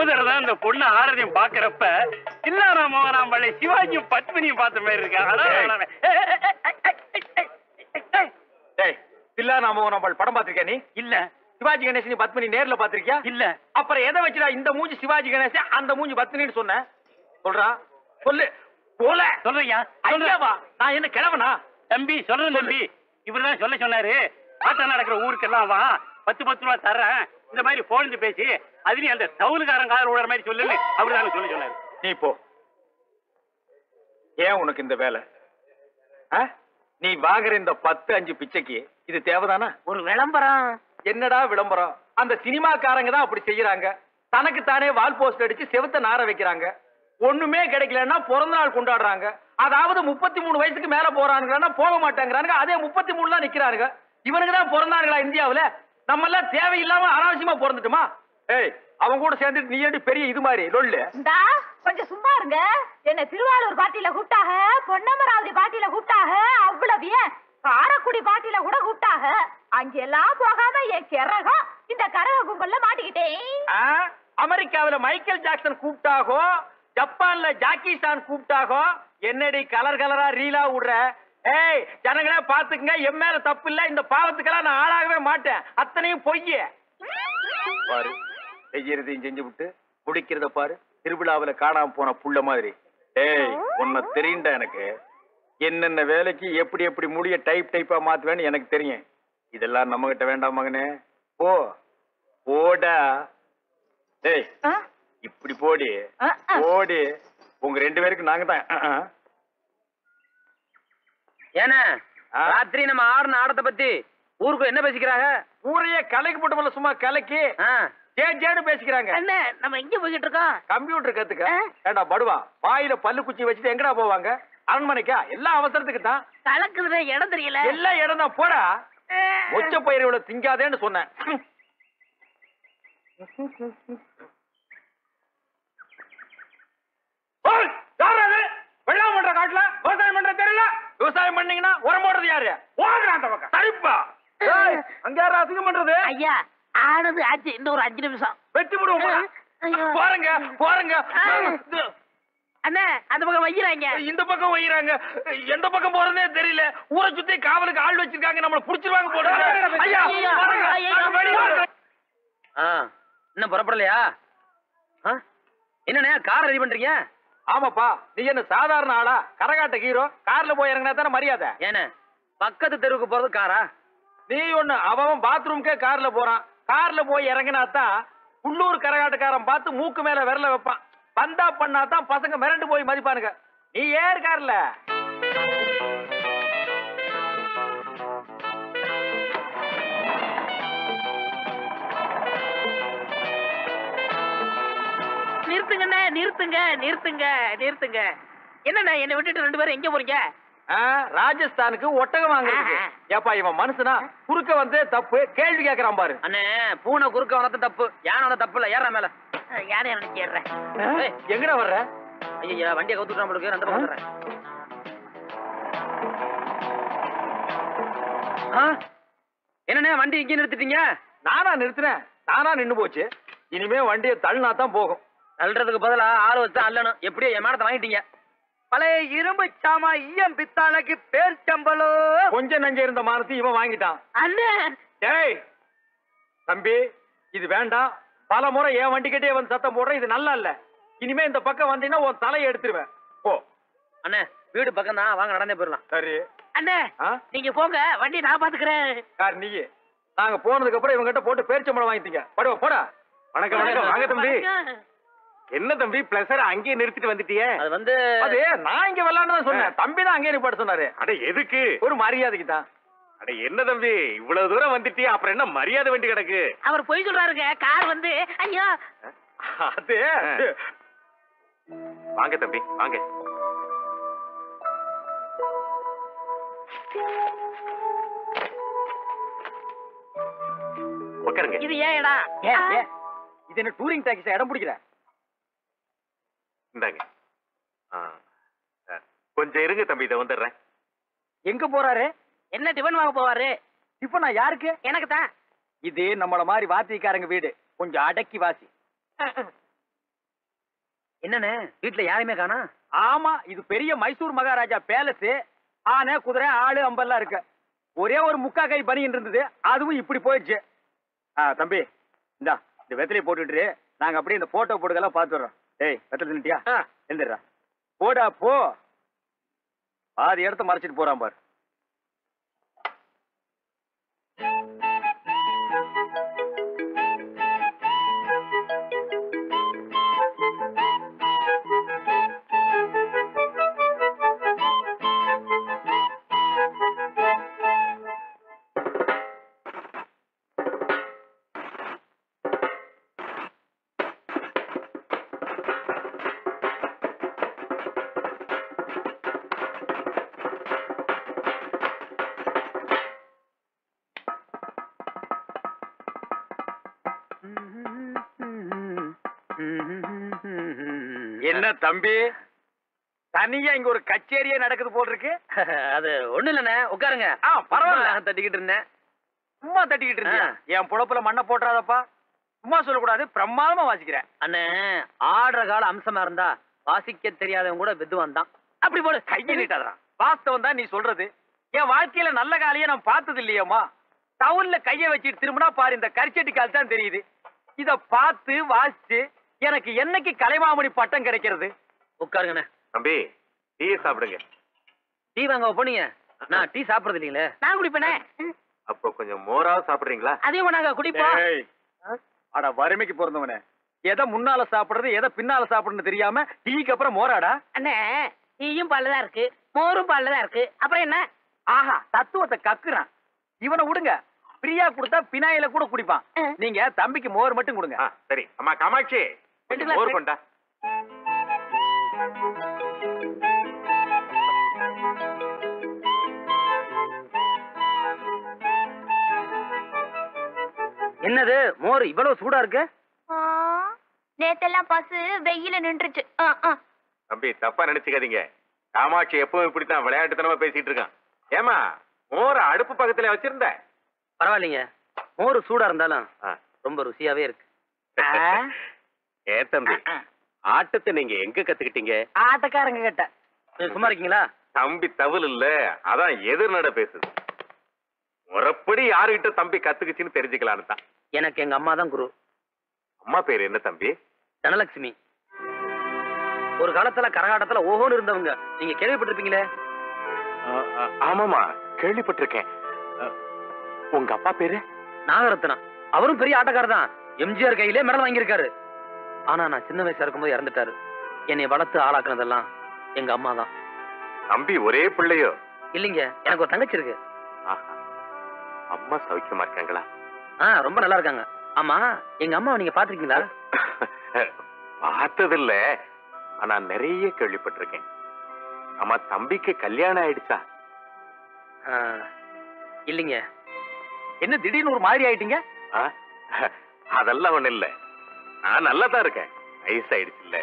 தடவை அந்த பொண்ணு ஆரதியும் பாக்குறப்ப தில்லானா மோகனாம்பள்ளி சிவாஜியும் பத்மினியும் பார்த்த மாதிரி இருக்கா? தில்லானா மோகனாம்பள் படம் பாத்திருக்கியா நீ? இல்ல. சிவாஜி கணேசன் பத்மினி நேர்ல பாத்திருக்கியா? இல்ல. அப்புறம் எதை வச்சுடா இந்த மூஞ்சி சிவாஜி கணேசன் அந்த மூஞ்சி பத்மினின்னு சொன்ன? சொல்றா சொல்லு. போல சொல்றியா? ஐயாவா? நான் என்ன கிழவனா? தம்பி சொல்றேன் தம்பி, இவருதான் சொல்ல சொன்னாரு. ஆட்டம் நடக்கிற ஊருக்கெல்லாம் வா, 10 ரூபா தர்றேன், இந்த மாதிரி போன் பேசி அதுலயும் அந்த தவுலுக்காரன் காதல் விடுற மாதிரி சொல்லுன்னு அவருதானே சொல்ல சொன்னாரு. நீ போ. ஏன் உனக்கு இந்த வேலை? நீ வாங்குற இந்த 10-5 பிச்சைக்கு இது தேவைதானா? ஒரு விளம்பரம். என்னடா விளம்பரம்? அந்த சினிமாக்காரங்க தான் அப்படி செய்யறாங்க. தனக்கு தானே வால் போஸ்ட் அடிச்சு செவுத்த நார வைக்கிறாங்க. ஒண்ணுமே கிடைக்கலன்னா பிறந்த நாள் கொண்டாடுறாங்க. அதாவது 33 வயசுக்கு மேல போறானுங்கன்னா போக மாட்டேங்கிறானுங்க. அதே 33 தான் நிக்கிறானுங்க. இவனுக்கு தான் பிறந்தானுங்களா இந்தியாவுல? நம்ம எல்லாம் தேவையில்லாம அனாவசியமா பிறந்துட்டுமா? ஏய், அவங்க கூட சேர்ந்துட்டு நீ ஏண்டி பெரிய இது மாதிரி லொல்லு? கொஞ்சம் சும்மா இருங்க. என்ன திருவாரூர் பாட்டியில கூப்பிட்டாக, பொன்னமராவதி பாட்டியில கூப்பிட்டாக, அவ்வளவு ஏன் காரக்குடி பாட்டியில கூட கூப்பிட்டாக. அங்கெல்லாம் போகாம என் கிறகம் இந்த கரக கும்பல்ல மாட்டிக்கிட்டேன். அமெரிக்காவில மைக்கேல் ஜாக்சன் கூப்பிட்டாகோ, ஜப்பான்ல ஜாக்கி சான் கூப்பிட்டாகோ, என்னடி கலர் கலரா ரீலா விடுற? ஏய் ஜனங்களே பாத்துக்குங்க, என் மேல தப்பு இல்ல. இந்த பாவத்துக்கெல்லாம் நான் ஆளாகவே மாட்டேன். அத்தனையும் பொய்ய பாரு. செய்யறதையும் செஞ்சு விட்டு முடிக்கிறத பாரு. திருவிழாவில காணாம போன புள்ள மாதிரி. ஏய் உன்னை தெரியுண்டா எனக்கு. என்னென்ன வேலைக்கு எப்படி எப்படி முடிய டைப்பா மாத்துவேன்னு எனக்கு தெரியும். இதெல்லாம் நம்ம கிட்ட வேண்டாம் மகனே. போ போடா. ஏய் இப்படி போடி போடி. உங்க 2 பேருக்கு நாங்க தான். ஏன்னா ராத்திரி நம்ம ஆடின ஆடத்தை பத்தி ஊருக்கு என்ன பேசிக்கிறாங்க? ஊரையே கலைக்கு போட்டு சும்மா கலைக்கு ஜேன்னு பேசிக்கிறாங்க. என்ன நம்ம எங்க போய்கிட்டு இருக்கோம்? கம்ப்யூட்டர் கத்துக்க. ஏண்டா படுவா, வாயில பல்லு குச்சி வச்சுட்டு எங்கடா போவாங்க? அரண்மனைக்கா? எல்லா அவசரத்துக்கு தான். கலக்குற இடம் தெரியல. எல்லா இடம் தான். போடா. ஒச்ச பயிர்களை திங்காதேன்னு சொன்னேன். வெள்ளாம் பண்ற காட்டுல விவசாயம் பண்ற தெரியல. விவசாயம் பண்ணீங்கன்னா உரம் போடுறது யாரு? அந்த பக்கம் சரிப்பா. அங்க யாரு அசிங்கம் பண்றது? ஐயா ஆனது ஆச்சு. இன்னும் ஒரு 5 நிமிஷம் வெட்டி விடுவோம். போறங்க போறங்க. அண்ணா அந்த பக்கம் வைக்கிறாங்க, இந்த பக்கம் வைக்கிறாங்க. எந்த பக்கம் போறதே தெரியல. ஊரை சுத்தி காவலுக்கு ஆள் வச்சிருக்காங்க. நம்மள புடிச்சிருவாங்க போல. ஐயா இன்னும் புறப்படலையா? என்னண்ணே கார் ரெடி பண்றீங்க? ஆமாப்பா. நீ என்ன சாதாரண ஆளா? கரகாட்ட ஹீரோ. கார்ல போய் இறங்கினா தானே மரியாதை. ஏன்னா பக்கத்து தெருவுக்கு போறது காரா? நீ ஒண்ணு அவன் பாத்ரூம்க்கே கார்ல போறான். கார்ல போய் இறங்கினா தான் உள்ளூர் கரகாட்டக்காரன் பார்த்து மூக்கு மேல விரல வைப்பான். பந்தா பண்ணா தான் பசங்க மிரண்டு போய் மதிப்பானுங்க. நீ ஏர் கார்ல. நிறுத்துங்கண்ணே, நிறுத்துங்க நிறுத்துங்க நிறுத்துங்க. என்னண்ணா என்னை விட்டுட்டு 2 பேரும் எங்க போறீங்க? ராஜஸ்தானுக்கு ஒட்டகம் வாங்குறதுக்கு. ஏப்பா இவன் மனுஷனா? குறுக்க வந்து தப்பு கேள்வி கேட்கறான் பாரு. அண்ணே பூனை குறுக்க வந்தது தப்பு, யானை வந்த தப்பு இல்ல. ஏற மேல. யானை எனக்கு ஏறுறேன். எங்கடா வர்ற? ஐயா வண்டியை கவுத்துட்டு நம்மளுக்கு 2 பக்கம் வந்துடுறேன். என்னண்ணே வண்டி இங்கே நிறுத்திட்டீங்க? நானா நிறுத்தினேன்? தானா நின்னு போச்சு. இனிமே வண்டியை தள்ளினா தான் போகும். தள்ளுறதுக்கு பதிலா ஆள் வச்சா அல்லணும். எப்படியோ என் மேடத்தை வாங்கிட்டீங்க. பழைய இரும்பு சாமா ஈயம் பித்தாளைக்கு பேர் சம்பளோ. கொஞ்சம் நஞ்ச இருந்த மானத்தை இவன் வாங்கிட்டான். அண்ணே டேய் தம்பி, இது வேண்டாம். பல முறை என் வண்டிக்கிட்டே வந்து சத்தம் போடுற. இது நல்லா இல்ல. இனிமே இந்த பக்கம் வந்தீங்கன்னா உன் தலையை எடுத்துருவேன். போ. அண்ணே வீடு பக்கம் தான், வாங்க நடந்தே போயிடலாம். சரி அண்ணே நீங்க போங்க, வண்டி நான் பாத்துக்கிறேன். யார் நீ? நாங்க போனதுக்கு அப்புறம் இவங்க கிட்ட போட்டு பேரிச்சம்பளம் வாங்கிட்டீங்க. படுவா போடா. வணக்கம் வணக்கம். வாங்க தம்பி. என்ன தம்பி பிளஸர் அங்கேயே நிறுத்திட்டு வந்துட்டியே? அது வந்து அது நான் இங்க விளையாண்டு தான் சொன்னேன். தம்பி தான் அங்கேயே நிப்பாட்ட சொன்னாரு. அட எதுக்கு? ஒரு மரியாதைக்கு தான். அட என்ன தம்பி இவ்வளவு தூரம் வந்துட்டியே, அப்புறம் என்ன மரியாதை வேண்டி கிடக்கு? அவர் போய் சொல்றாருங்க. கார் வந்து ஐயோ. அது வாங்க தம்பி வாங்க. உட்காருங்க. இது ஏன் இடம்? இது என்ன டூரிங் டாக்ஸி இடம் பிடிக்கிற? இந்தாங்க. கொஞ்சம் இருங்க தம்பி, இதை வந்துடுறேன். எங்க போறாரு? என்ன டிஃபன் வாங்க போவாரு? டிஃபனா யாருக்கு? எனக்கு தான். இது நம்மள மாதிரி வாத்திக்காரங்க வீடு. கொஞ்சம் அடக்கி வாசி. என்னண்ணே வீட்டுல யாரையுமே காணா? ஆமா, இது பெரிய மைசூர் மகாராஜா பேலஸ். ஆனை குதிரை ஆளு அம்பெல்லாம் இருக்கு. ஒரே ஒரு முக்கா கை பனின்னு இருந்தது, அதுவும் இப்படி போயிடுச்சு. தம்பி இந்தா இந்த வெத்தலையை போட்டுட்டு நாங்க அப்படியே இந்த போட்டோ போட்டுக்கெல்லாம் பாத்துறோம். ஏய் வெத்தலை தின்னுட்டியா? எந்திரா போடா போ. பாதி இடத்த மறைச்சிட்டு போறான் பாரு. என்ன தம்பி, தனியா இங்க ஒரு கச்சேரியே நடக்குது போல் இருக்கு. அது ஒண்ணு இல்லண்ணே, உட்காருங்க. பரவாயில்ல, தட்டிக்கிட்டு இருந்தேன். சும்மா தட்டிக்கிட்டு இருந்தேன். என் புழப்புல மண்ணை போட்டுறாதப்பா. சும்மா சொல்லக்கூடாது, பிரமாதமா வாசிக்கிறேன். அண்ணே ஆடுற கால அம்சமா இருந்தா வாசிக்க தெரியாதவங்க கூட வித்துவான் தான். அப்படி போடு, கையை நீட்டாதான். வாஸ்தவம் தான் நீ சொல்றது. என் வாழ்க்கையில நல்ல காலையே நான் பார்த்தது இல்லையம்மா. டவுன்ல கைய வச்சுட்டு திரும்பினா பாரு இந்த கரிச்சட்டி கால் தான் தெரியுது. இத பார்த்து வாசிச்சு எனக்கு என்னைக்கு கலைமாமணி பட்டம் கிடைக்கிறது? உட்காருங்கண்ணே. தம்பி டீ சாப்பிடுங்க. டீ வாங்க போனீங்க? நான் டீ சாப்பிடுறது இல்லீங்களே. நான் குடிப்பேனே. அப்போ கொஞ்சம் மோராவது சாப்பிடுறீங்களா? அதையும் நாங்க குடிப்போம். ஏய், அட வறுமைக்கு பிறந்தவனே, எதை முன்னால சாப்பிடுறது எதை பின்னால சாப்பிடுறது தெரியாம டீக்கு அப்புறம் மோராடா? அண்ணே டீயும் பால்லதான் இருக்கு, மோரும் பால்லதான் இருக்கு, அப்புறம் என்ன? ஆஹா, தத்துவத்தை கக்குறான். இவனை விடுங்க, பிரியா கொடுத்தா பினாயில கூட குடிப்பான். நீங்க தம்பிக்கு மோர் மட்டும் கொடுங்க. சரி. அம்மா காமாட்சி கொஞ்சம் மோர் கொண்டா. என்னது மோர் இவ்வளவு சூடா இருக்கு? நேத்தெல்லாம் பசு வெயில நின்றுச்சு. தம்பி தப்பா நினைச்சுக்காதீங்க. காமாட்சி எப்பவும் இப்படித்தான் விளையாட்டுத்தனமா பேசிட்டு இருக்கான். ஏமா மோர அடுப்பு பக்கத்துல வச்சிருந்த? பரவாயில்லைங்க, மோர் சூடா இருந்தாலும் ரொம்ப ருசியாவே இருக்கு. ஏ தம்பி, ஆட்டத்தை நீங்க எங்க கத்துக்கிட்டீங்க? ஆட்டக்காரங்க கிட்ட. சும்மா இருக்கீங்களா? தம்பி தவில் இல்ல, அதான் எதிர்நட பேசுது. முறைப்படி யாருகிட்ட தம்பி கத்துக்குச்சுன்னு தெரிஞ்சுக்கலான்னு தான். எனக்கு எங்க அம்மா தான் குரு. அம்மா பேரு என்ன தம்பி? தனலட்சுமி. ஒரு காலத்துல கரகாட்டத்துல ஓஹோன்னு இருந்தவங்க. நீங்க கேள்விப்பட்டிருப்பீங்களே? ஆமாமா, கேள்விப்பட்டிருக்கேன். உங்க அப்பா பேரு? நாகரத்னம். அவரும் பெரிய ஆட்டக்காரர் தான். எம்ஜிஆர் கையிலே மெடல் வாங்கியிருக்காரு. ஆனா நான் சின்ன வயசா இருக்கும்போது இறந்துட்டாரு. என்னை வளர்த்து ஆளாக்குனதெல்லாம் எங்க அம்மா தான். தம்பி ஒரே பிள்ளையோ? இல்லைங்க, எனக்கு ஒரு தங்கச்சி இருக்கு. அம்மா சௌக்கியமா இருக்காங்களா? ரொம்ப நல்லா இருக்காங்க. ஆமா, எங்க அம்மாவை நீங்க பாத்திருக்கீங்களா? பார்த்ததில்ல, ஆனா நிறைய கேள்விப்பட்டிருக்கேன். ஆமா, தம்பிக்கு கல்யாணம் ஆயிடுச்சா? இல்லைங்க. என்ன திடீர்னு ஒரு மாதிரி ஆயிட்டீங்க? அதெல்லாம் ஒண்ணு இல்ல, நான் நல்லா தான் இருக்கேன். வயசாயிடுச்சு இல்ல.